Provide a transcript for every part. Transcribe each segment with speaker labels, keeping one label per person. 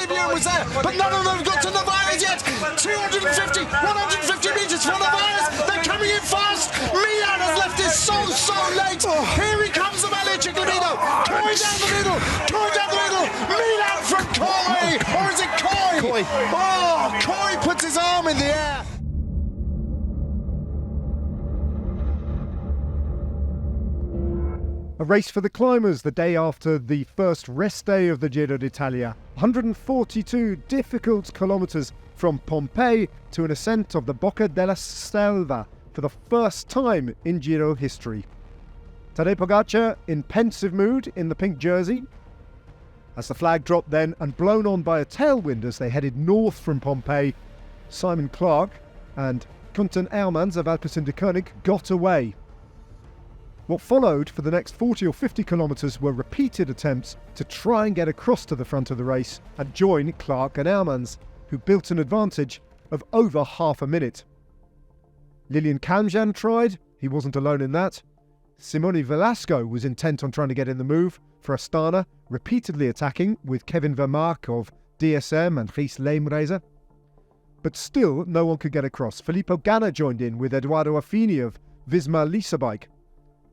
Speaker 1: Fabian was there, but none of them got to Narvaez yet. 250, 150 metres for Narvaez. They're coming in fast. Milan has left this so late. Here he comes, the Adriatico. Coy down the middle. Coy down the middle. Milan from Coy. Or is it Coy? Oh, Coy puts his arm in the air.
Speaker 2: A race for the climbers the day after the first rest day of the Giro d'Italia. 142 difficult kilometres from Pompeii to an ascent of the Bocca della Selva for the first time in Giro history. Tadej Pogacar in pensive mood in the pink jersey. As the flag dropped then and blown on by a tailwind as they headed north from Pompeii, Simon Clark and Quentin Hermans of Alpecin-de-Koning got away. What followed for the next 40 or 50 kilometres were repeated attempts to try and get across to the front of the race and join Clark and Hermans, who built an advantage of over half a minute. Lilian Kalmjan tried, he wasn't alone in that. Simone Velasco was intent on trying to get in the move for Astana, repeatedly attacking with Kevin Vermaak of DSM and Gijs Leemreizer. But still, no one could get across. Filippo Ganna joined in with Eduardo Affini of Visma Leasebike.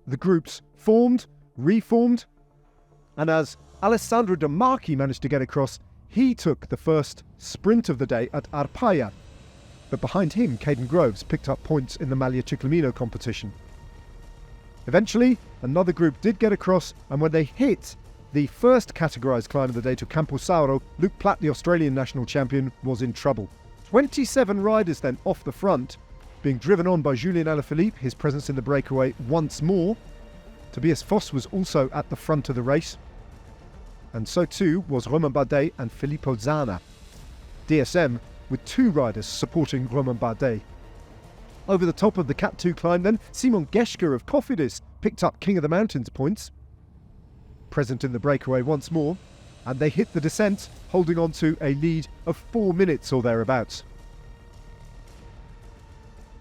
Speaker 2: The groups formed, reformed, and as Alessandro De Marchi managed to get across, he took the first sprint of the day at Arpaia. But behind him, Caden Groves picked up points in the Maglia Ciclamino competition. Eventually, another group did get across, and when they hit the first categorised climb of the day to Camposauro, Luke Platt, the Australian national champion, was in trouble. 27 riders then off the front, being driven on by Julien Alaphilippe, his presence in the breakaway once more. Tobias Foss was also at the front of the race, and so too was Romain Bardet and Filippo Zana. DSM with 2 riders supporting Romain Bardet. Over the top of the Cat 2 climb then, Simon Geschke of Cofidis picked up King of the Mountains points, present in the breakaway once more, and they hit the descent, holding on to a lead of 4 minutes or thereabouts.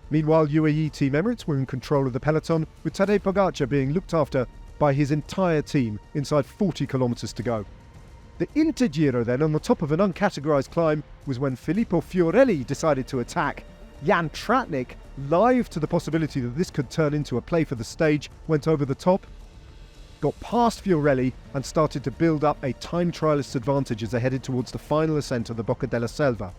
Speaker 2: Meanwhile, UAE Team Emirates were in control of the peloton, with Tadej Pogacar being looked after by his entire team inside 40 kilometres to go. The Intergiro then, on the top of an uncategorised climb, was when Filippo Fiorelli decided to attack. Jan Tratnik, live to the possibility that this could turn into a play for the stage, went over the top, got past Fiorelli and started to build up a time trialist advantage as they headed towards the final ascent of the Bocca della Selva.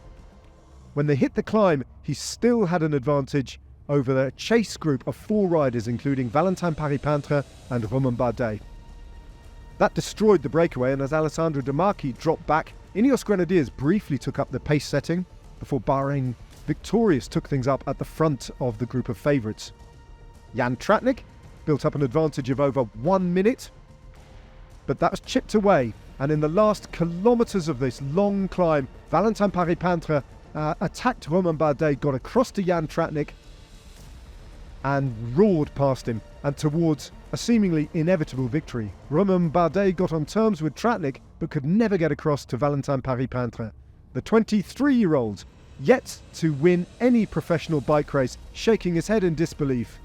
Speaker 2: When they hit the climb, he still had an advantage over the chase group of 4 riders, including Valentin Paret-Peintre and Romain Bardet. That destroyed the breakaway, and as Alessandro De Marchi dropped back, Ineos Grenadiers briefly took up the pace setting before Bahrain Victorious took things up at the front of the group of favourites. Jan Tratnik built up an advantage of over 1 minute, but that was chipped away, and in the last kilometres of this long climb, Valentin Paret-Peintre attacked Romain Bardet, got across to Jan Tratnik and roared past him and towards a seemingly inevitable victory. Romain Bardet got on terms with Tratnik but could never get across to Valentin Paret-Peintre. The 23-year-old, yet to win any professional bike race, shaking his head in disbelief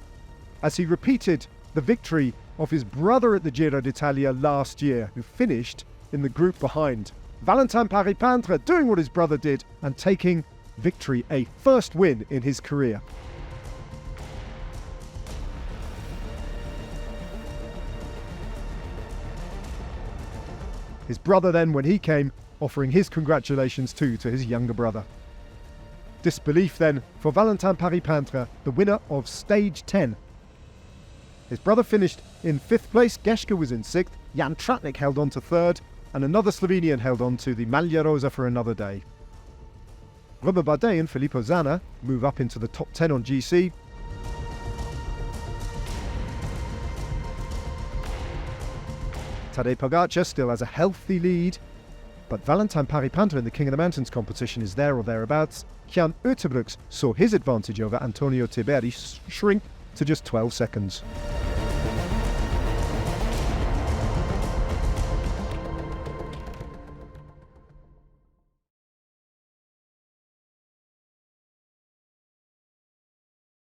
Speaker 2: as he repeated the victory of his brother at the Giro d'Italia last year, who finished in the group behind. Valentin Paret-Peintre doing what his brother did and taking victory, a first win in his career. His brother then, when he came, offering his congratulations too to his younger brother. Disbelief then for Valentin Paret-Peintre, the winner of stage 10. His brother finished in 5th place, Geschke was in 6th, Jan Tratnik held on to 3rd, and another Slovenian held on to the Maglia Rosa for another day. Romain Bardet and Filippo Zana move up into the top 10 on GC. Tadej Pogacar still has a healthy lead, but Valentin Paret-Peintre in the King of the Mountains competition is there or thereabouts. Jan Utebrooks saw his advantage over Antonio Tiberi shrink to just 12 seconds.